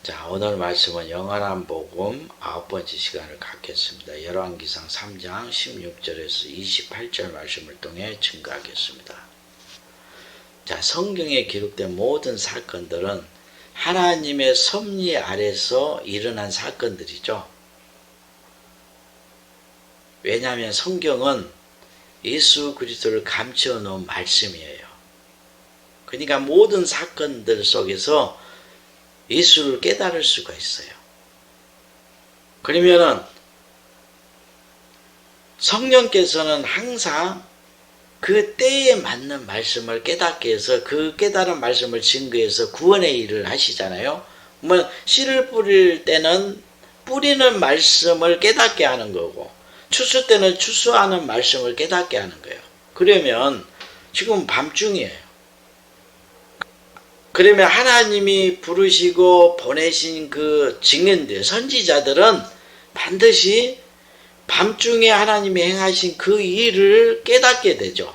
자, 오늘 말씀은 영원한 복음 9번째 시간을 갖겠습니다. 열왕기상 3장 16절에서 28절 말씀을 통해 증거하겠습니다. 자, 성경에 기록된 모든 사건들은 하나님의 섭리 아래서 일어난 사건들이죠. 왜냐하면 성경은 예수 그리스도를 감추어 놓은 말씀이에요. 그러니까 모든 사건들 속에서 예수를 깨달을 수가 있어요. 그러면은 성령께서는 항상 그 때에 맞는 말씀을 깨닫게 해서 그 깨달은 말씀을 증거해서 구원의 일을 하시잖아요. 뭐 씨를 뿌릴 때는 뿌리는 말씀을 깨닫게 하는 거고, 추수 때는 추수하는 말씀을 깨닫게 하는 거예요. 그러면 지금 밤중이에요. 그러면 하나님이 부르시고 보내신 그 증인들, 선지자들은 반드시 밤중에 하나님이 행하신 그 일을 깨닫게 되죠.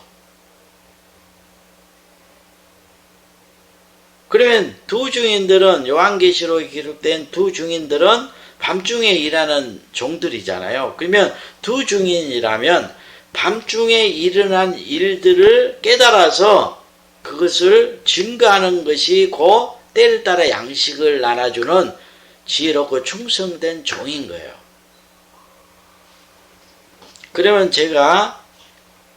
그러면 두 증인들은, 요한계시록에 기록된 두 증인들은 밤중에 일하는 종들이잖아요. 그러면 두 증인이라면 밤중에 일어난 일들을 깨달아서 그것을 증거하는 것이 곧 때를 따라 양식을 나눠주는 지혜롭고 충성된 종인 거예요. 그러면 제가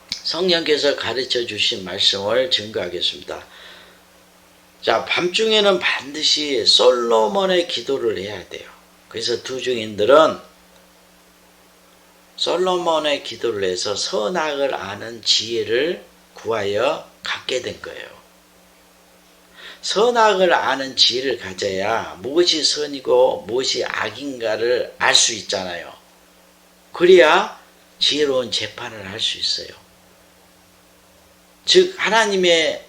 성령께서 가르쳐 주신 말씀을 증거하겠습니다. 자, 밤중에는 반드시 솔로몬의 기도를 해야 돼요. 그래서 두 증인들은 솔로몬의 기도를 해서 선악을 아는 지혜를 구하여 갖게 된 거예요. 선악을 아는 지혜를 가져야 무엇이 선이고 무엇이 악인가를 알 수 있잖아요. 그래야 지혜로운 재판을 할 수 있어요. 즉 하나님의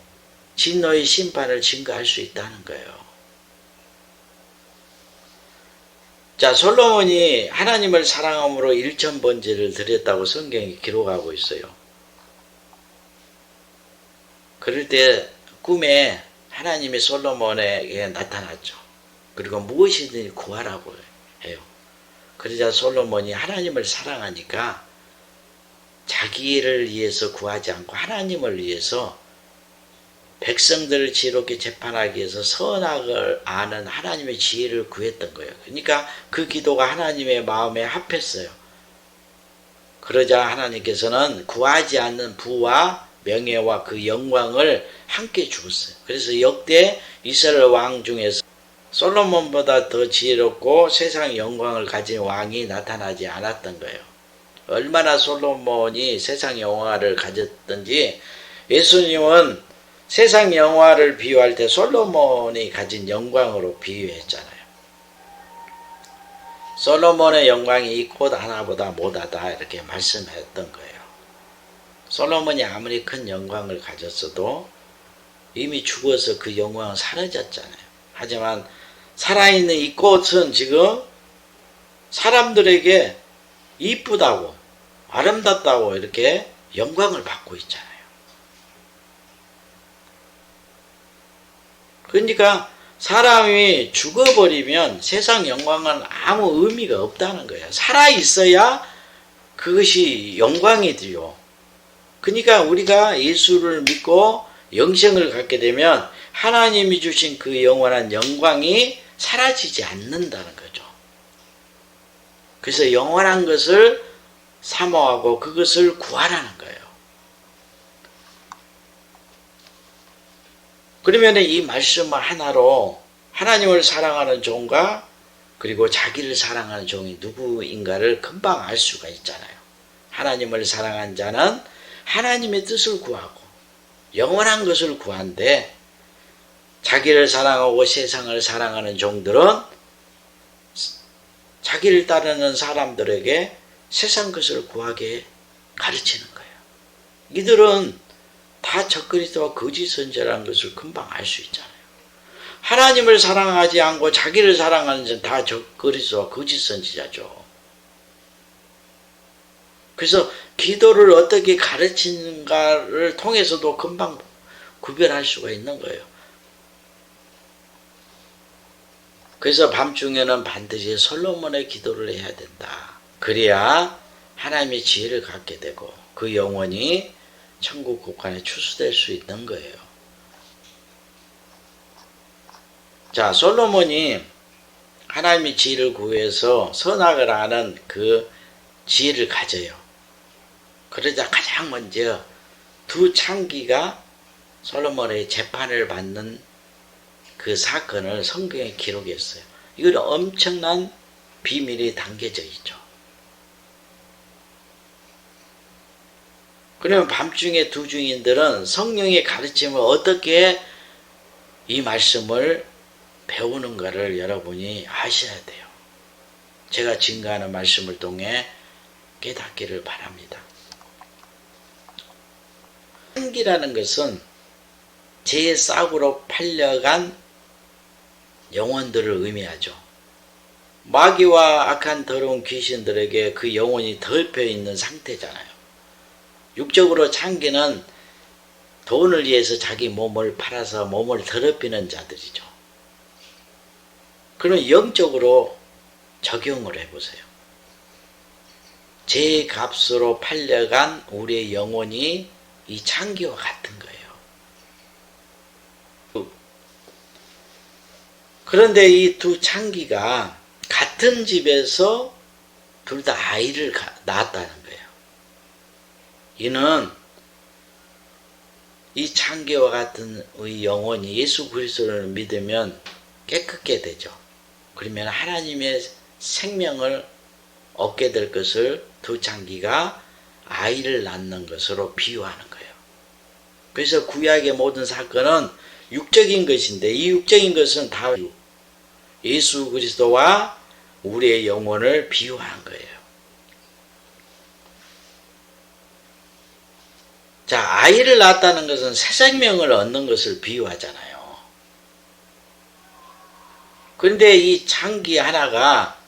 진노의 심판을 증거할 수 있다는 거예요. 자, 솔로몬이 하나님을 사랑함으로 1000번제를 드렸다고 성경이 기록하고 있어요. 그럴 때 꿈에 하나님이 솔로몬에게 나타났죠. 그리고 무엇이든지 구하라고 해요. 그러자 솔로몬이 하나님을 사랑하니까 자기를 위해서 구하지 않고 하나님을 위해서 백성들을 지혜롭게 재판하기 위해서 선악을 아는 하나님의 지혜를 구했던 거예요. 그러니까 그 기도가 하나님의 마음에 합했어요. 그러자 하나님께서는 구하지 않는 부와 명예와 그 영광을 함께 주었어요. 그래서 역대 이스라엘 왕 중에서 솔로몬보다 더 지혜롭고 세상 영광을 가진 왕이 나타나지 않았던 거예요. 얼마나 솔로몬이 세상 영화를 가졌던지, 예수님은 세상 영화를 비유할 때 솔로몬이 가진 영광으로 비유했잖아요. 솔로몬의 영광이 이 꽃 하나보다 못하다 이렇게 말씀했던 거예요. 솔로몬이 아무리 큰 영광을 가졌어도 이미 죽어서 그 영광은 사라졌잖아요. 하지만 살아있는 이 꽃은 지금 사람들에게 이쁘다고 아름답다고 이렇게 영광을 받고 있잖아요. 그러니까 사람이 죽어버리면 세상 영광은 아무 의미가 없다는 거예요. 살아있어야 그것이 영광이 돼요. 그러니까 우리가 예수를 믿고 영생을 갖게 되면 하나님이 주신 그 영원한 영광이 사라지지 않는다는 거죠. 그래서 영원한 것을 사모하고 그것을 구하라는 거예요. 그러면 이 말씀 하나로 하나님을 사랑하는 종과 그리고 자기를 사랑하는 종이 누구인가를 금방 알 수가 있잖아요. 하나님을 사랑한 자는 하나님의 뜻을 구하고 영원한 것을 구한데, 자기를 사랑하고 세상을 사랑하는 종들은 자기를 따르는 사람들에게 세상 것을 구하게 가르치는 거예요. 이들은 다 적그리스도와 거짓 선지자라는 것을 금방 알 수 있잖아요. 하나님을 사랑하지 않고 자기를 사랑하는 자는 다 적그리스도와 거짓 선지자죠. 그래서 기도를 어떻게 가르치는가를 통해서도 금방 구별할 수가 있는 거예요. 그래서 밤중에는 반드시 솔로몬의 기도를 해야 된다. 그래야 하나님의 지혜를 갖게 되고 그 영혼이 천국 국간에 추수될 수 있는 거예요. 자, 솔로몬이 하나님의 지혜를 구해서 선악을 아는 그 지혜를 가져요. 그러자 가장 먼저 두 창기가 솔로몬의 재판을 받는 그 사건을 성경에 기록했어요. 이건 엄청난 비밀이 담겨져 있죠. 그러면 밤중에 두 증인들은 성령의 가르침을 어떻게 이 말씀을 배우는가를 여러분이 아셔야 돼요. 제가 증거하는 말씀을 통해 깨닫기를 바랍니다. 창기라는 것은 제 싹으로 팔려간 영혼들을 의미하죠. 마귀와 악한 더러운 귀신들에게 그 영혼이 덮여 있는 상태잖아요. 육적으로 창기는 돈을 위해서 자기 몸을 팔아서 몸을 더럽히는 자들이죠. 그럼 영적으로 적용을 해보세요. 제 값으로 팔려간 우리의 영혼이 이 창기와 같은 거예요. 그런데 이 두 창기가 같은 집에서 둘 다 아이를 낳았다는 거예요. 이는 이 창기와 같은 우리 영혼이 예수 그리스도를 믿으면 깨끗게 되죠. 그러면 하나님의 생명을 얻게 될 것을 두 창기가 아이를 낳는 것으로 비유하는 거예요. 그래서 구약의 모든 사건은 육적인 것인데 이 육적인 것은 다 예수 그리스도와 우리의 영혼을 비유한 거예요. 자, 아이를 낳았다는 것은 새 생명을 얻는 것을 비유하잖아요. 그런데 이 창기 하나가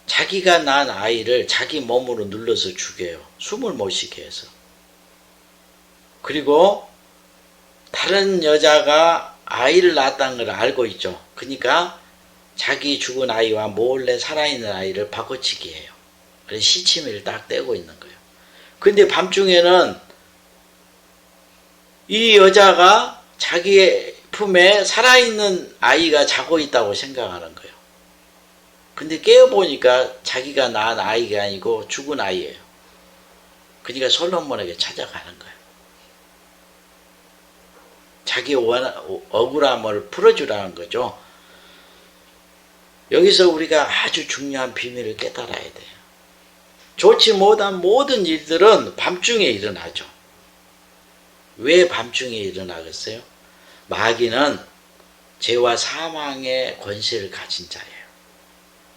자기가 낳은 아이를 자기 몸으로 눌러서 죽여요. 숨을 못 쉬게 해서. 그리고 다른 여자가 아이를 낳았다는 걸 알고 있죠. 그러니까 자기 죽은 아이와 몰래 살아있는 아이를 바꿔치기 해요. 그래서 시치미를 딱 떼고 있는 거예요. 근데 밤중에는 이 여자가 자기의 품에 살아있는 아이가 자고 있다고 생각하는 거예요. 근데 깨어보니까 자기가 낳은 아이가 아니고 죽은 아이예요. 그러니까 솔로몬에게 찾아가는 거예요. 자기 억울함을 풀어주라는 거죠. 여기서 우리가 아주 중요한 비밀을 깨달아야 돼요. 좋지 못한 모든 일들은 밤중에 일어나죠. 왜 밤중에 일어나겠어요? 마귀는 죄와 사망의 권세를 가진 자예요.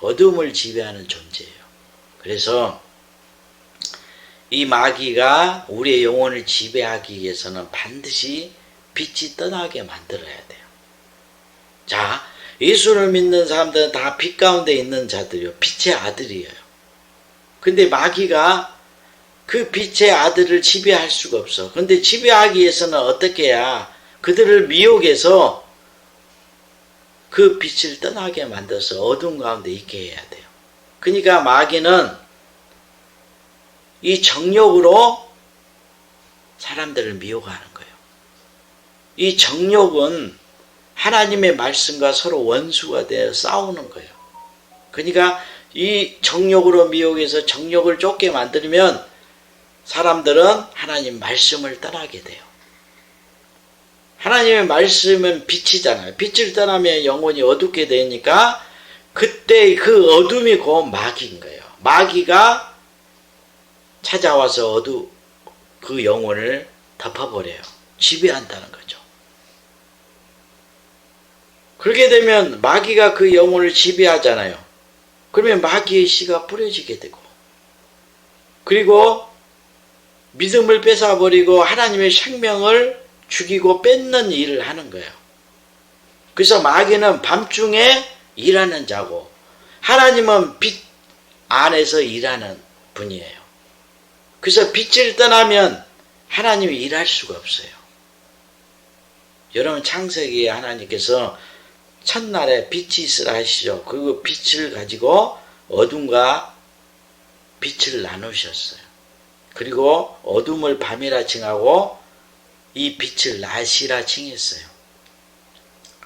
어둠을 지배하는 존재예요. 그래서 이 마귀가 우리의 영혼을 지배하기 위해서는 반드시 빛이 떠나게 만들어야 돼요. 자, 예수를 믿는 사람들은 다 빛 가운데 있는 자들이요. 빛의 아들이에요. 근데 마귀가 그 빛의 아들을 지배할 수가 없어. 근데 지배하기 위해서는 어떻게 해야 그들을 미혹해서 그 빛을 떠나게 만들어서 어둠 가운데 있게 해야 돼요. 그러니까 마귀는 이 정욕으로 사람들을 미혹하는 거예요. 이 정욕은 하나님의 말씀과 서로 원수가 되어 싸우는 거예요. 그러니까 이 정욕으로 미혹해서 정욕을 쫓게 만들면 사람들은 하나님 말씀을 떠나게 돼요. 하나님의 말씀은 빛이잖아요. 빛을 떠나면 영혼이 어둡게 되니까 그때 그 어둠이 곧 마귀인 거예요. 마귀가 찾아와서 그 영혼을 덮어버려요. 지배한다는 거죠. 그렇게 되면 마귀가 그 영혼을 지배하잖아요. 그러면 마귀의 씨가 뿌려지게 되고 그리고 믿음을 뺏어버리고 하나님의 생명을 죽이고 뺏는 일을 하는 거예요. 그래서 마귀는 밤중에 일하는 자고 하나님은 빛 안에서 일하는 분이에요. 그래서 빛을 떠나면 하나님이 일할 수가 없어요. 여러분 창세기에 하나님께서 첫날에 빛이 있으라 하시죠. 그리고 빛을 가지고 어둠과 빛을 나누셨어요. 그리고 어둠을 밤이라 칭하고 이 빛을 낮이라 칭했어요.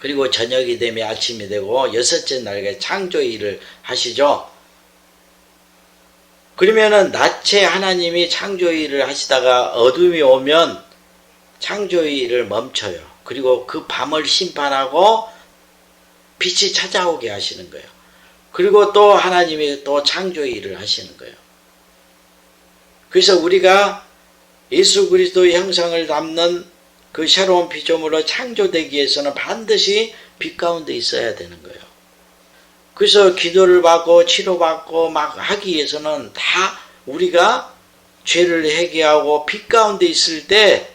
그리고 저녁이 되면 아침이 되고 여섯째 날에 창조의 일을 하시죠. 그러면은 낮에 하나님이 창조의 일을 하시다가 어둠이 오면 창조의 일을 멈춰요. 그리고 그 밤을 심판하고 빛이 찾아오게 하시는 거예요. 그리고 또 하나님이 또 창조의 일을 하시는 거예요. 그래서 우리가 예수 그리스도의 형상을 담는 그 새로운 피조물로 창조되기 위해서는 반드시 빛 가운데 있어야 되는 거예요. 그래서 기도를 받고 치료받고 막 하기 위해서는 다 우리가 죄를 회개하고 빛 가운데 있을 때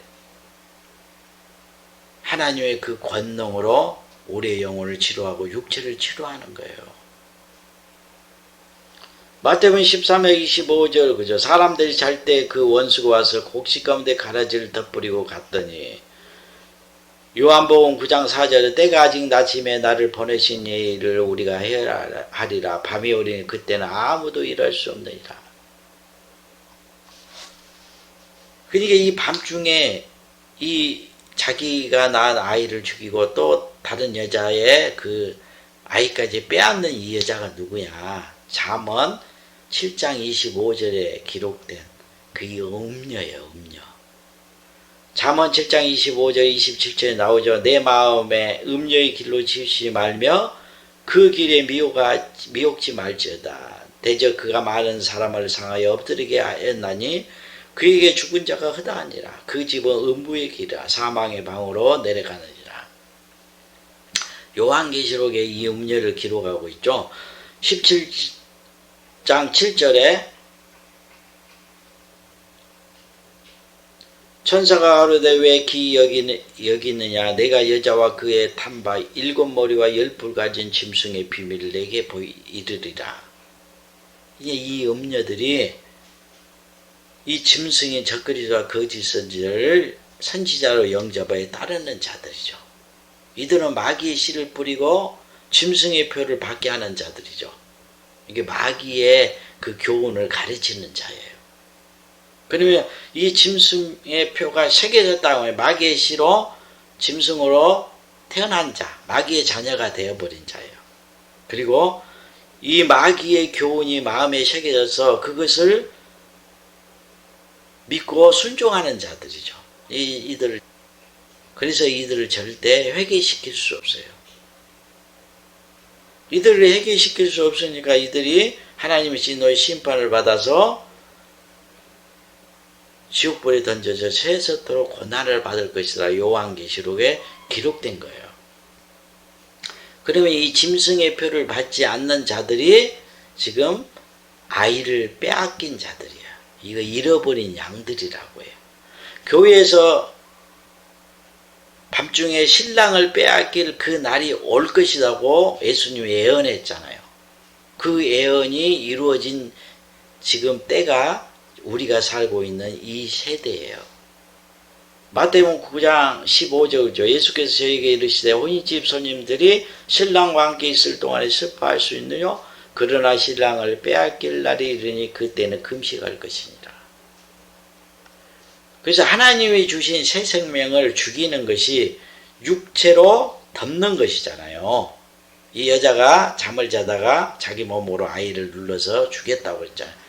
하나님의 그 권능으로 우리의 영혼을 치료하고 육체를 치료하는 거예요. 마태복음 13장 25절 그죠? 사람들이 잘 때 그 원수가 와서 곡식 가운데 가라지를 덧뿌리고 갔더니 요한복음 9장 4절에 때가 아직 낮임에 나를 보내신 일을 우리가 해야 하리라. 밤이 오리니 그때는 아무도 일할 수 없느니라. 그러니까 이 밤중에 이 자기가 낳은 아이를 죽이고 또 다른 여자의 그 아이까지 빼앗는 이 여자가 누구냐? 잠언 7장 25절에 기록된 그게 음녀예요. 음녀. 잠언 7장 25절 27절에 나오죠. 내 마음에 음녀의 길로 치우치지 말며 그 길에 미혹지 말지어다. 대저 그가 많은 사람을 상하여 엎드리게 하였나니 그에게 죽은 자가 허다하니라. 그 집은 음부의 길이라 사망의 방으로 내려가느니라. 요한계시록에 이 음녀를 기록하고 있죠. 17장 7절에 천사가 가로되 왜 기 여기느냐 내가 여자와 그의 탄 바 7머리와 10뿔 가진 짐승의 비밀을 내게 이르리라. 이 음녀들이 이 짐승인 적그리스도와 거짓 선지자로 영접하여 따르는 자들이죠. 이들은 마귀의 씨를 뿌리고 짐승의 표를 받게 하는 자들이죠. 이게 마귀의 그 교훈을 가르치는 자예요. 그러면 이 짐승의 표가 새겨졌다고 하면 마귀의 씨로 짐승으로 태어난 자, 마귀의 자녀가 되어버린 자예요. 그리고 이 마귀의 교훈이 마음에 새겨져서 그것을 믿고 순종하는 자들이죠. 이들을 그래서 이들을 절대 회개시킬 수 없어요. 이들을 회개시킬 수 없으니까 이들이 하나님의 진노의 심판을 받아서 지옥불에 던져져 세세토록 고난을 받을 것이라 요한계시록에 기록된 거예요. 그러면 이 짐승의 표를 받지 않는 자들이 지금 아이를 빼앗긴 자들이야. 이거 잃어버린 양들이라고 해요. 교회에서 밤중에 신랑을 빼앗길 그 날이 올 것이라고 예수님이 예언했잖아요. 그 예언이 이루어진 지금 때가 우리가 살고 있는 이 세대예요. 마태복음 9장 15절이죠. 예수께서 저에게 이르시되 혼인집 손님들이 신랑과 함께 있을 동안에 슬퍼할 수 있느뇨? 그러나 신랑을 빼앗길 날이 이르니 그때는 금식할 것이니라. 그래서 하나님이 주신 새 생명을 죽이는 것이 육체로 덮는 것이잖아요. 이 여자가 잠을 자다가 자기 몸으로 아이를 눌러서 죽였다고 그랬잖아요.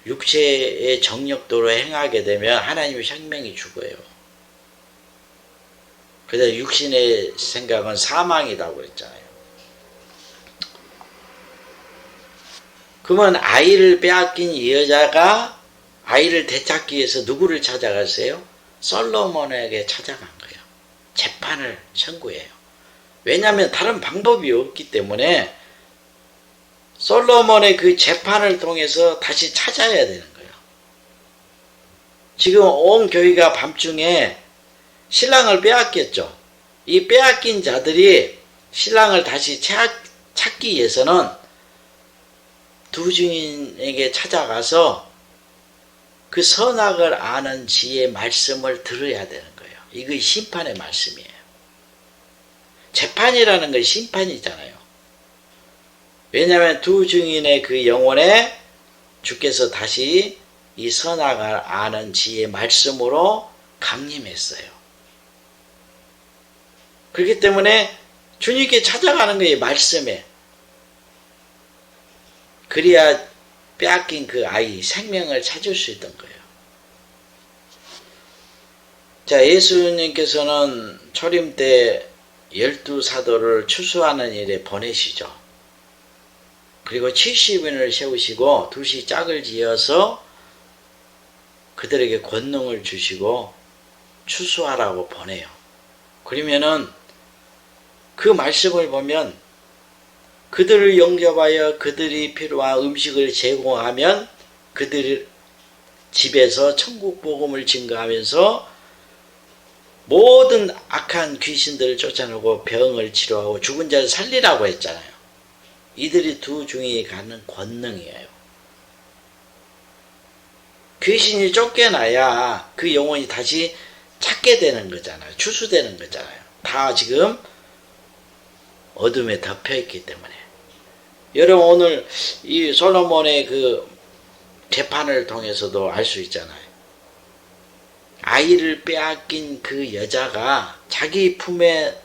육체의 정력도로 행하게 되면 하나님의 생명이 죽어요. 그래서 육신의 생각은 사망이라고 그랬잖아요. 그러면 아이를 빼앗긴 이 여자가 아이를 되찾기 위해서 누구를 찾아갔어요? 솔로몬에게 찾아간 거예요. 재판을 청구해요. 왜냐하면 다른 방법이 없기 때문에 솔로몬의 그 재판을 통해서 다시 찾아야 되는 거예요. 지금 온 교회가 밤중에 신랑을 빼앗겼죠. 이 빼앗긴 자들이 신랑을 다시 찾기 위해서는 두 주인에게 찾아가서 그 선악을 아는 지혜의 말씀을 들어야 되는 거예요. 이거 심판의 말씀이에요. 재판이라는 건 심판이잖아요. 왜냐하면 두 증인의 그 영혼에 주께서 다시 이 선악을 아는 지혜의 말씀으로 강림했어요. 그렇기 때문에 주님께 찾아가는 거예요. 말씀에. 그래야 빼앗긴 그 아이 생명을 찾을 수 있던 거예요. 자, 예수님께서는 초림 때 12사도를 추수하는 일에 보내시죠. 그리고 70인을 세우시고 둘이 짝을 지어서 그들에게 권능을 주시고 추수하라고 보내요. 그러면은 그 말씀을 보면 그들을 영접하여 그들이 필요한 음식을 제공하면 그들 집에서 천국 복음을 증거하면서 모든 악한 귀신들을 쫓아내고 병을 치료하고 죽은 자를 살리라고 했잖아요. 이들이 두 중에 갖는 권능이에요. 귀신이 쫓겨나야 그 영혼이 다시 찾게 되는 거잖아요. 추수되는 거잖아요. 다 지금 어둠에 덮여있기 때문에. 여러분 오늘 이 솔로몬의 그 재판을 통해서도 알 수 있잖아요. 아이를 빼앗긴 그 여자가 자기 품에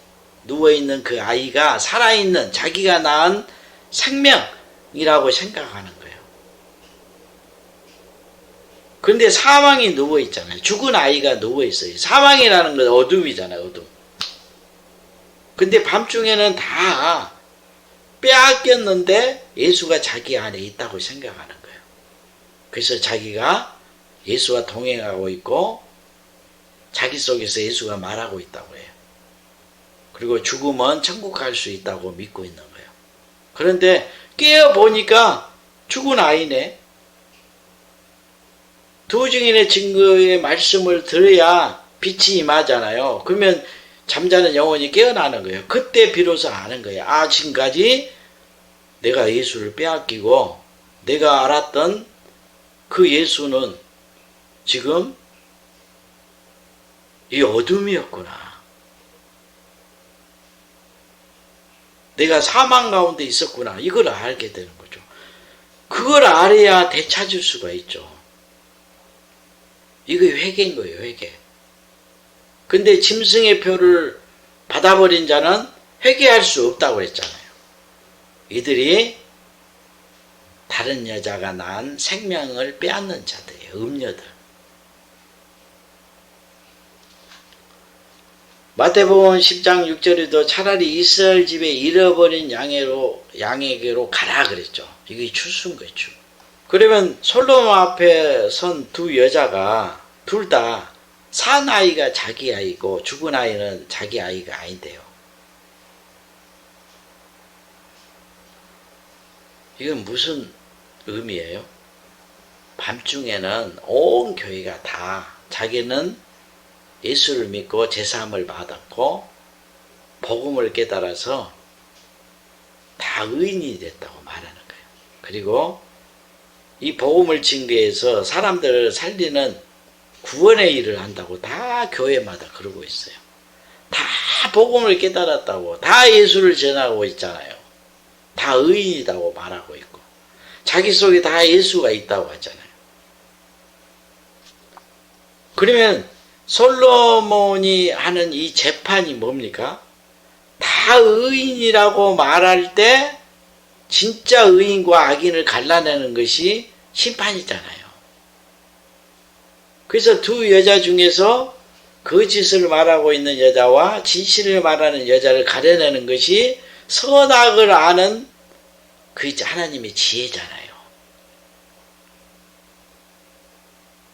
누워있는 그 아이가 살아있는 자기가 낳은 생명이라고 생각하는 거예요. 그런데 사망이 누워있잖아요. 죽은 아이가 누워있어요. 사망이라는 건 어둠이잖아요. 어둠. 근데 밤중에는 다 빼앗겼는데 예수가 자기 안에 있다고 생각하는 거예요. 그래서 자기가 예수와 동행하고 있고 자기 속에서 예수가 말하고 있다고 해요. 그리고 죽으면 천국 갈 수 있다고 믿고 있는 거예요. 그런데 깨어보니까 죽은 아이네. 두 증인의 증거의 말씀을 들어야 빛이 임하잖아요. 그러면 잠자는 영혼이 깨어나는 거예요. 그때 비로소 아는 거예요. 아, 지금까지 내가 예수를 빼앗기고 내가 알았던 그 예수는 지금 이 어둠이었구나. 내가 사망 가운데 있었구나. 이걸 알게 되는 거죠. 그걸 알아야 되찾을 수가 있죠. 이게 회개인 거예요. 회개. 근데 짐승의 표를 받아버린 자는 회개할 수 없다고 했잖아요. 이들이 다른 여자가 낳은 생명을 빼앗는 자들이에요. 음녀들. 마태복음 10장 6절에도 차라리 이스라엘 집에 잃어버린 양에게로 가라 그랬죠. 이게 추수인 거죠. 그러면 솔로몬 앞에 선 두 여자가 둘 다 산 아이가 자기 아이고 죽은 아이는 자기 아이가 아닌데요. 이건 무슨 의미예요? 밤중에는 온 교회가 다 자기는 예수를 믿고 제사함을 받았고 복음을 깨달아서 다 의인이 됐다고 말하는 거예요. 그리고 이 복음을 증거해서 사람들을 살리는 구원의 일을 한다고 다 교회마다 그러고 있어요. 다 복음을 깨달았다고 다 예수를 전하고 있잖아요. 다 의인이라고 말하고 있고 자기 속에 다 예수가 있다고 하잖아요. 그러면 솔로몬이 하는 이 재판이 뭡니까? 다 의인이라고 말할 때 진짜 의인과 악인을 갈라내는 것이 심판이잖아요. 그래서 두 여자 중에서 거짓을 말하고 있는 여자와 진실을 말하는 여자를 가려내는 것이 선악을 아는 그 하나님의 지혜잖아요.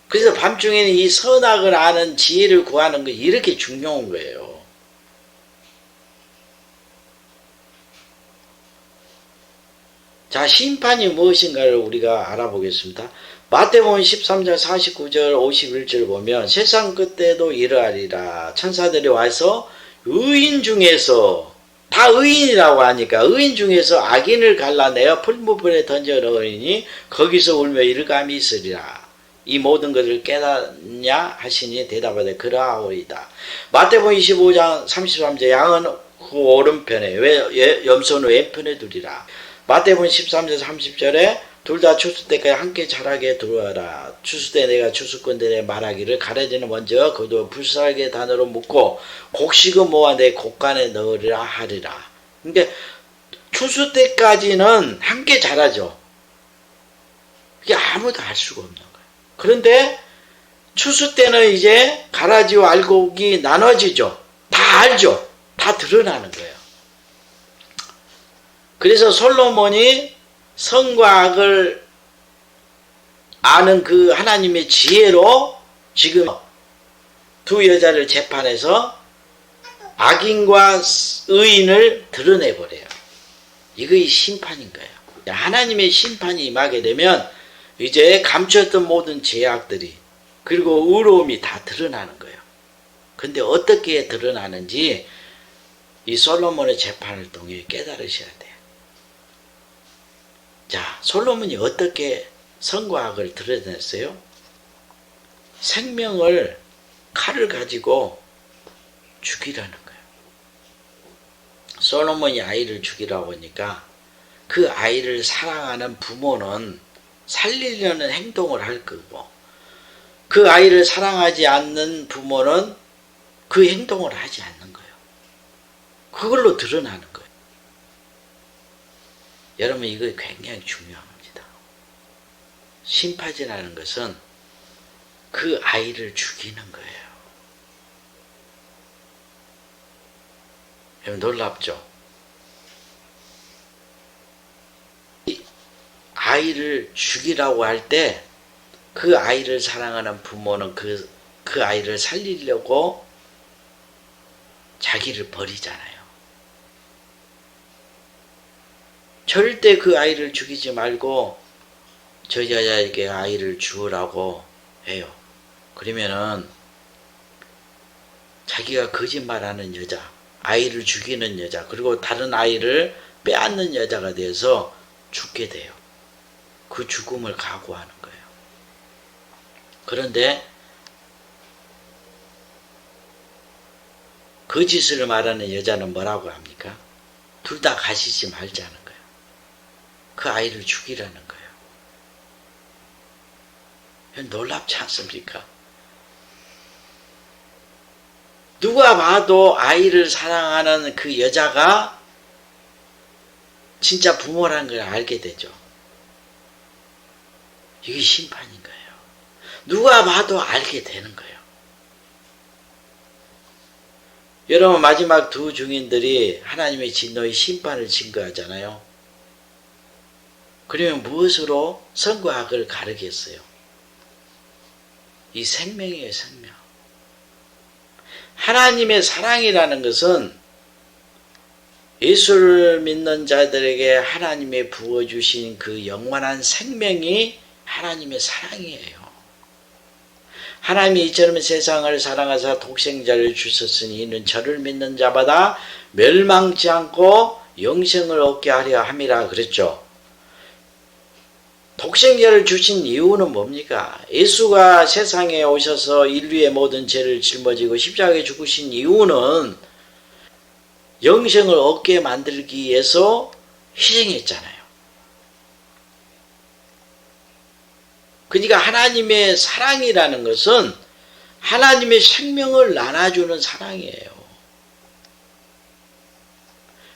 그래서 밤중에는 이 선악을 아는 지혜를 구하는 게 이렇게 중요한 거예요. 자, 심판이 무엇인가를 우리가 알아보겠습니다. 마태복음 13장 49절 51절 보면 세상 끝때도 이러하리라. 천사들이 와서 의인 중에서 다 의인이라고 하니까 의인 중에서 악인을 갈라내어 풀무불에 던져 넣으니 거기서 울며 이르감이 있으리라. 이 모든 것을 깨닫냐 하시니 대답하되 그러하오이다. 마태복음 25장 33절 양은 그 오른편에 염소는 왼편에 두리라. 마태복음 13절 30절에 둘 다 추수 때까지 함께 자라게 두어라. 추수 때 내가 추수꾼들의 말하기를 가라지는 먼저 그도 불살게 단으로 묶고 곡식은 모아 내 곡간에 넣으리라 하리라. 그러니까 추수 때까지는 함께 자라죠. 그게 아무도 알 수가 없는 거예요. 그런데 추수 때는 이제 가라지와 알곡이 나눠지죠. 다 알죠. 다 드러나는 거예요. 그래서 솔로몬이 선과 악을 아는 그 하나님의 지혜로 지금 두 여자를 재판해서 악인과 의인을 드러내버려요. 이거 심판인 거예요. 하나님의 심판이 임하게 되면 이제 감췄던 모든 죄악들이 그리고 의로움이 다 드러나는 거예요. 근데 어떻게 드러나는지 이 솔로몬의 재판을 통해 깨달으셔야 돼요. 자, 솔로몬이 어떻게 선과 악을 드러냈어요? 생명을 칼을 가지고 죽이라는 거예요. 솔로몬이 아이를 죽이라고 하니까 그 아이를 사랑하는 부모는 살리려는 행동을 할 거고 그 아이를 사랑하지 않는 부모는 그 행동을 하지 않는 거예요. 그걸로 드러나는 거예요. 여러분 이거 굉장히 중요합니다. 심판이라는 것은 그 아이를 죽이는 거예요. 여러분 놀랍죠? 아이를 죽이라고 할 때 그 아이를 사랑하는 부모는 그 아이를 살리려고 자기를 버리잖아요. 절대 그 아이를 죽이지 말고 저 여자에게 아이를 주우라고 해요. 그러면은 자기가 거짓말하는 여자, 아이를 죽이는 여자, 그리고 다른 아이를 빼앗는 여자가 돼서 죽게 돼요. 그 죽음을 각오하는 거예요. 그런데 거짓을 말하는 여자는 뭐라고 합니까? 둘 다 가시지 말자는 거예요. 그 아이를 죽이라는 거예요. 놀랍지 않습니까? 누가 봐도 아이를 사랑하는 그 여자가 진짜 부모라는 걸 알게 되죠. 이게 심판인 거예요. 누가 봐도 알게 되는 거예요. 여러분 마지막 두 증인들이 하나님의 진노의 심판을 증거하잖아요. 그러면 무엇으로 선과 악을 가르겠어요? 이 생명이에요, 생명. 하나님의 사랑이라는 것은 예수를 믿는 자들에게 하나님의 부어주신 그 영원한 생명이 하나님의 사랑이에요. 하나님이 이처럼 세상을 사랑하사 독생자를 주셨으니 이는 저를 믿는 자마다 멸망치 않고 영생을 얻게 하려 함이라 그랬죠. 독생자를 주신 이유는 뭡니까? 예수가 세상에 오셔서 인류의 모든 죄를 짊어지고 십자가에 죽으신 이유는 영생을 얻게 만들기 위해서 희생했잖아요. 그러니까 하나님의 사랑이라는 것은 하나님의 생명을 나눠주는 사랑이에요.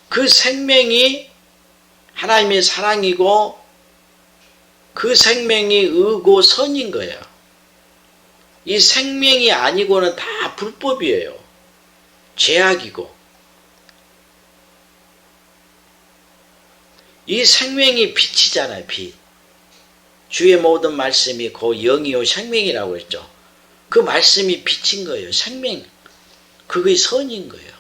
그 생명이 하나님의 사랑이고 그 생명이 의고 선인 거예요. 이 생명이 아니고는 다 불법이에요. 죄악이고. 이 생명이 빛이잖아요, 빛. 주의 모든 말씀이 그 영이요 생명이라고 했죠. 그 말씀이 빛인 거예요. 생명. 그게 선인 거예요.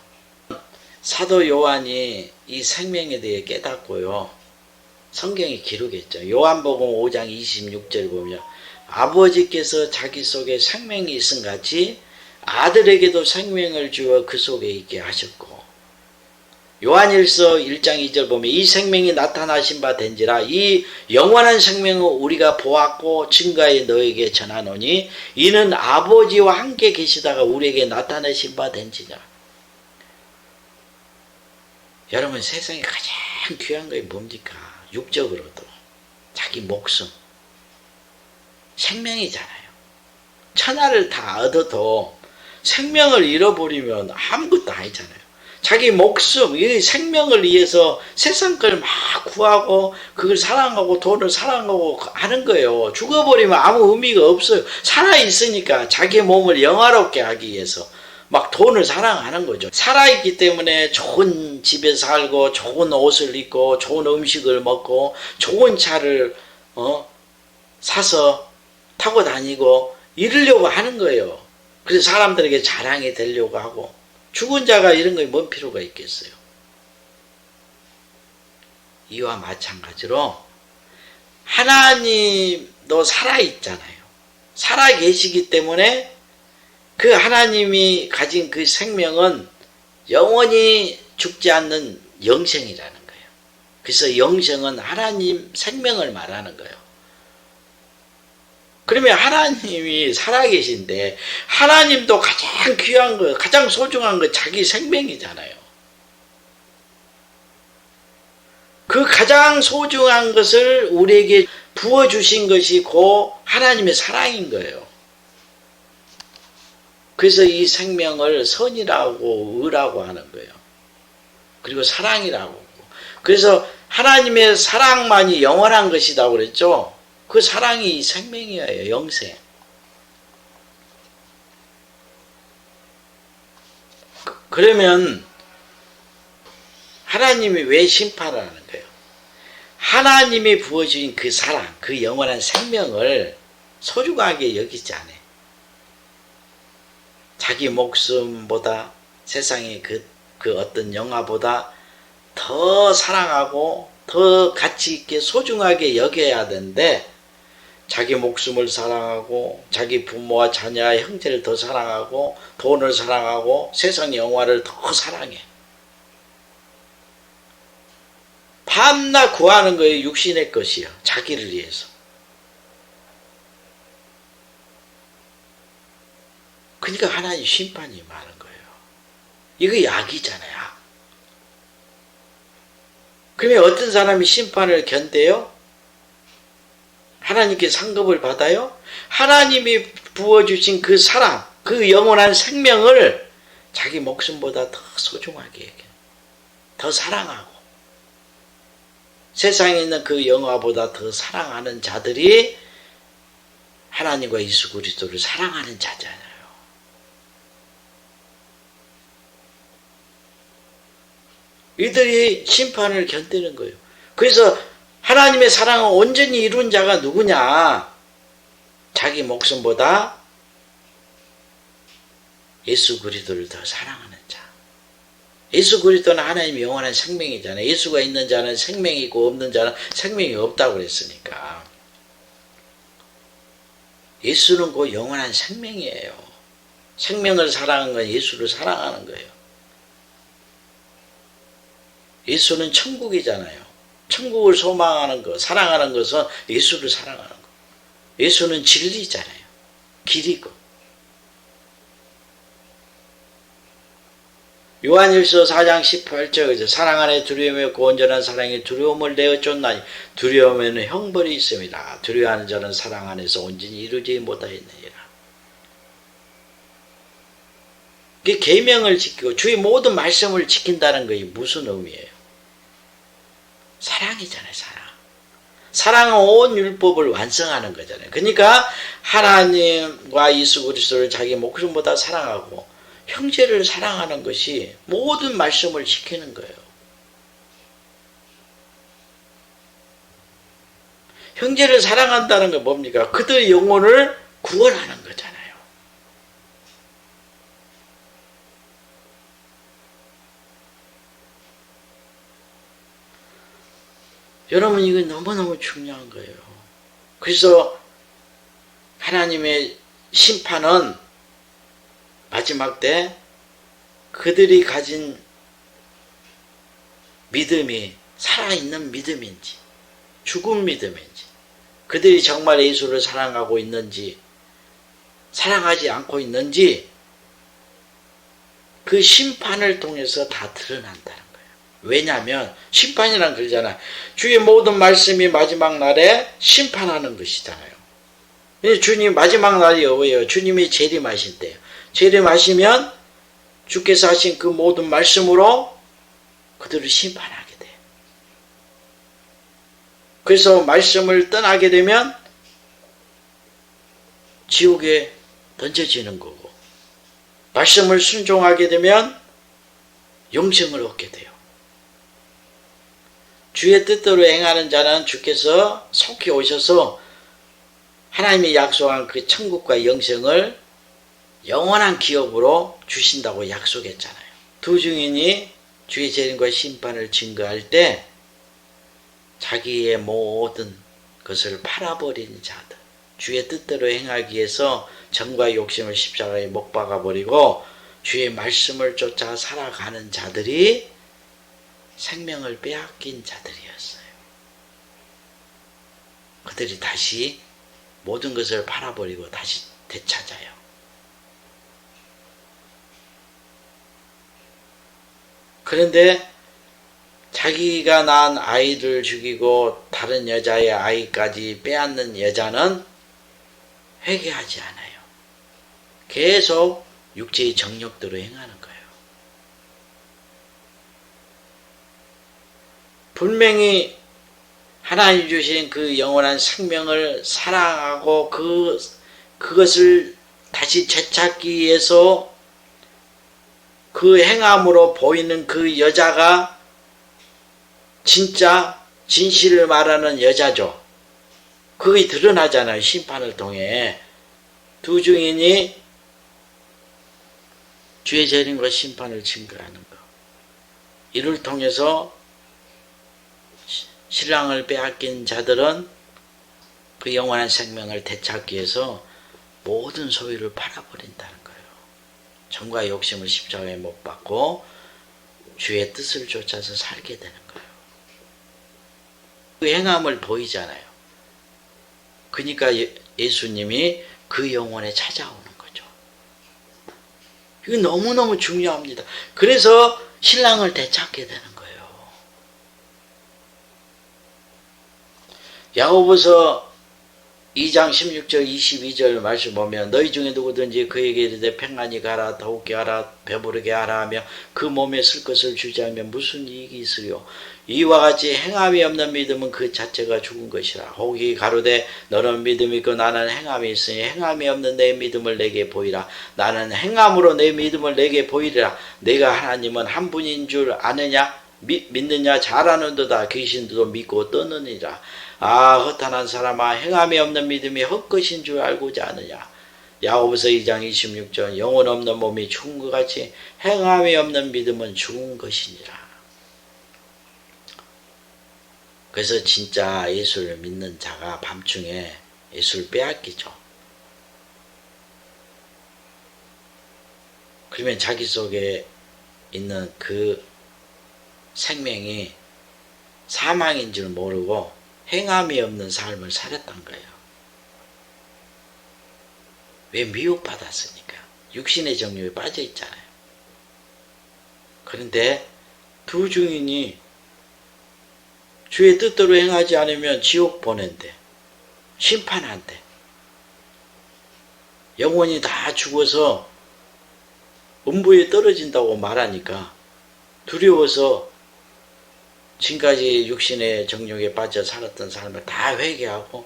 사도 요한이 이 생명에 대해 깨닫고요. 성경에 기록했죠. 요한복음 5장 26절 보면 아버지께서 자기 속에 생명이 있음 같이 아들에게도 생명을 주어 그 속에 있게 하셨고 요한일서 1장 2절 보면 이 생명이 나타나신 바 된지라 이 영원한 생명을 우리가 보았고 증거에 너에게 전하노니 이는 아버지와 함께 계시다가 우리에게 나타내신 바 된지라. 여러분 세상에 가장 귀한 게 뭡니까? 육적으로도 자기 목숨, 생명이잖아요. 천하를 다 얻어도 생명을 잃어버리면 아무것도 아니잖아요. 자기 목숨, 이 생명을 위해서 세상 걸 막 구하고 그걸 사랑하고 돈을 사랑하고 하는 거예요. 죽어버리면 아무 의미가 없어요. 살아있으니까 자기 몸을 영화롭게 하기 위해서 막 돈을 사랑하는 거죠. 살아있기 때문에 좋은 집에 살고 좋은 옷을 입고 좋은 음식을 먹고 좋은 차를 사서 타고 다니고 이러려고 하는 거예요. 그래서 사람들에게 자랑이 되려고 하고 죽은 자가 이런 거에 뭔 필요가 있겠어요. 이와 마찬가지로 하나님도 살아있잖아요. 살아계시기 때문에 그 하나님이 가진 그 생명은 영원히 죽지 않는 영생이라는 거예요. 그래서 영생은 하나님 생명을 말하는 거예요. 그러면 하나님이 살아계신데 하나님도 가장 귀한 거, 가장 소중한 거 자기 생명이잖아요. 그 가장 소중한 것을 우리에게 부어주신 것이 고 하나님의 사랑인 거예요. 그래서 이 생명을 선이라고 의라고 하는 거예요. 그리고 사랑이라고. 그래서 하나님의 사랑만이 영원한 것이라고 그랬죠. 그 사랑이 생명이에요. 영생. 그러면 하나님이 왜 심판을 하는 거예요? 하나님이 부어주신 그 사랑, 그 영원한 생명을 소중하게 여기지 않아요. 자기 목숨보다 세상의 그 어떤 영화보다 더 사랑하고 더 가치 있게 소중하게 여겨야 되는데 자기 목숨을 사랑하고 자기 부모와 자녀와 형제를 더 사랑하고 돈을 사랑하고 세상의 영화를 더 사랑해. 밤낮 구하는 거예요. 육신의 것이요. 자기를 위해서. 그러니까 하나님 심판이 많은 거예요. 이거 약이잖아요. 그러면 어떤 사람이 심판을 견뎌요? 하나님께 상급을 받아요? 하나님이 부어주신 그 사랑, 그 영원한 생명을 자기 목숨보다 더 소중하게 여겨요. 더 사랑하고 세상에 있는 그 영화보다 더 사랑하는 자들이 하나님과 예수 그리스도를 사랑하는 자잖아요. 이들이 심판을 견디는 거예요. 그래서 하나님의 사랑을 온전히 이룬 자가 누구냐? 자기 목숨보다 예수 그리스도를 더 사랑하는 자. 예수 그리스도는 하나님의 영원한 생명이잖아요. 예수가 있는 자는 생명이 있고 없는 자는 생명이 없다고 그랬으니까. 예수는 그 영원한 생명이에요. 생명을 사랑하는 건 예수를 사랑하는 거예요. 예수는 천국이잖아요. 천국을 소망하는 것, 사랑하는 것은 예수를 사랑하는 것. 예수는 진리잖아요. 길이고. 요한일서 4장 18절에서 사랑 안에 두려움이 없고 온전한 사랑이 두려움을 내어 쫓나니 두려움에는 형벌이 있습니다. 두려워하는 자는 사랑 안에서 온전히 이루지 못하였느니라. 그 계명을 지키고 주의 모든 말씀을 지킨다는 것이 무슨 의미예요? 사랑이잖아요. 사랑은 온 율법을 완성하는 거잖아요. 그러니까 하나님과 예수 그리스도를 자기 목숨보다 사랑하고 형제를 사랑하는 것이 모든 말씀을 지키는 거예요. 형제를 사랑한다는 건 뭡니까? 그들의 영혼을 구원하는 거잖아요. 여러분 이건 너무너무 중요한 거예요. 그래서 하나님의 심판은 마지막 때 그들이 가진 믿음이 살아있는 믿음인지 죽은 믿음인지 그들이 정말 예수를 사랑하고 있는지 사랑하지 않고 있는지 그 심판을 통해서 다 드러난다는 거예요. 왜냐하면 심판이란 그러잖아. 주의 모든 말씀이 마지막 날에 심판하는 것이잖아요. 주님 마지막 날이 뭐예요? 주님이 재림하실 때요. 재림하시면 주께서 하신 그 모든 말씀으로 그들을 심판하게 돼요. 그래서 말씀을 떠나게 되면 지옥에 던져지는 거고, 말씀을 순종하게 되면 영생을 얻게 돼요. 주의 뜻대로 행하는 자는 주께서 속히 오셔서 하나님이 약속한 그 천국과 영생을 영원한 기업으로 주신다고 약속했잖아요. 두 증인이 주의 재림과 심판을 증거할 때 자기의 모든 것을 팔아버린 자들, 주의 뜻대로 행하기 위해서 정과 욕심을 십자가에 못 박아버리고 주의 말씀을 쫓아 살아가는 자들이 생명을 빼앗긴 자들이었어요. 그들이 다시 모든 것을 팔아버리고 다시 되찾아요. 그런데 자기가 낳은 아이를 죽이고 다른 여자의 아이까지 빼앗는 여자는 회개하지 않아요. 계속 육체의 정욕대로 행하는 거예요. 분명히 하나님 주신 그 영원한 생명을 사랑하고 그것을 다시 되찾기 위해서 그 행함으로 보이는 그 여자가 진짜 진실을 말하는 여자죠. 그게 드러나잖아요. 심판을 통해. 두 증인이 주의 재림과 심판을 증거하는 것. 이를 통해서 신랑을 빼앗긴 자들은 그 영원한 생명을 되찾기 위해서 모든 소유를 팔아버린다는 거예요. 정과 욕심을 십자가에 못 박고 주의 뜻을 쫓아서 살게 되는 거예요. 그 행함을 보이잖아요. 그러니까 예수님이 그 영혼에 찾아오는 거죠. 이거 너무너무 중요합니다. 그래서 신랑을 되찾게 되는 거예요. 야고보서 2장 16절 22절 말씀 보면 너희 중에 누구든지 그에게 이르되 평안히 가라 더욱게 하라 배부르게 하라 하며 그 몸에 쓸 것을 주지 않으면 무슨 이익이 있으리요. 이와 같이 행함이 없는 믿음은 그 자체가 죽은 것이라. 혹이 가로되 너는 믿음이 있고 나는 행함이 있으니 행함이 없는 내 믿음을 내게 보이라. 나는 행함으로 내 믿음을 내게 보이리라. 내가 하나님은 한 분인 줄 아느냐 믿느냐 잘 아는도다. 귀신도 믿고 떠느니라. 아 허탄한 사람아 행함이 없는 믿음이 헛것인 줄 알고자 하느냐. 야고보서 2장 26절 영혼 없는 몸이 죽은 것 같이 행함이 없는 믿음은 죽은 것이니라. 그래서 진짜 예수를 믿는 자가 밤중에 예수를 빼앗기죠. 그러면 자기 속에 있는 그 생명이 사망인 줄 모르고 행함이 없는 삶을 살았던 거예요. 왜? 미혹받았으니까. 육신의 정욕에 빠져 있잖아요. 그런데 두 증인이 주의 뜻대로 행하지 않으면 지옥 보낸대. 심판한대. 영혼이 다 죽어서 음부에 떨어진다고 말하니까 두려워서 지금까지 육신의 정욕에 빠져 살았던 삶을 다 회개하고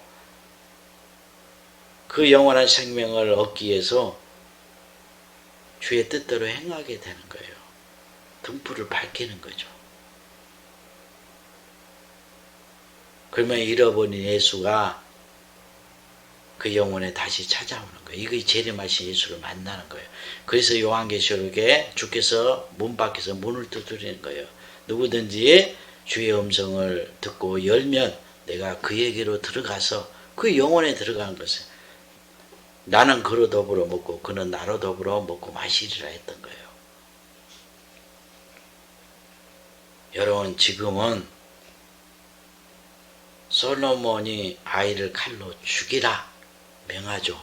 그 영원한 생명을 얻기 위해서 주의 뜻대로 행하게 되는 거예요. 등불을 밝히는 거죠. 그러면 잃어버린 예수가 그 영혼에 다시 찾아오는 거예요. 이게 재림하신 예수를 만나는 거예요. 그래서 요한계시록에 주께서 문 밖에서 문을 두드리는 거예요. 누구든지 주의 음성을 듣고 열면 내가 그에게로 들어가서 그 영혼에 들어간 것을 나는 그로 더불어 먹고 그는 나로 더불어 먹고 마시리라 했던 거예요. 여러분 지금은 솔로몬이 아이를 칼로 죽이라 명하죠.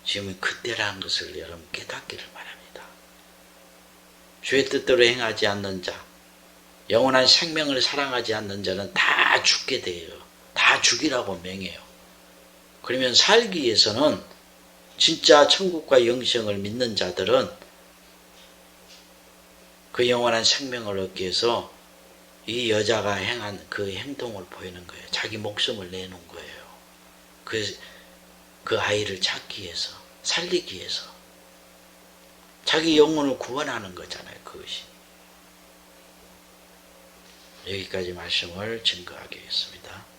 지금은 그때라는 것을 여러분 깨닫기를 바랍니다. 주의 뜻대로 행하지 않는 자, 영원한 생명을 사랑하지 않는 자는 다 죽게 돼요. 다 죽이라고 명해요. 그러면 살기 위해서는 진짜 천국과 영생을 믿는 자들은 그 영원한 생명을 얻기 위해서 이 여자가 행한 그 행동을 보이는 거예요. 자기 목숨을 내놓은 거예요. 그 아이를 찾기 위해서, 살리기 위해서. 자기 영혼을 구원하는 거잖아요. 그것이. 여기까지 말씀을 증거하겠습니다.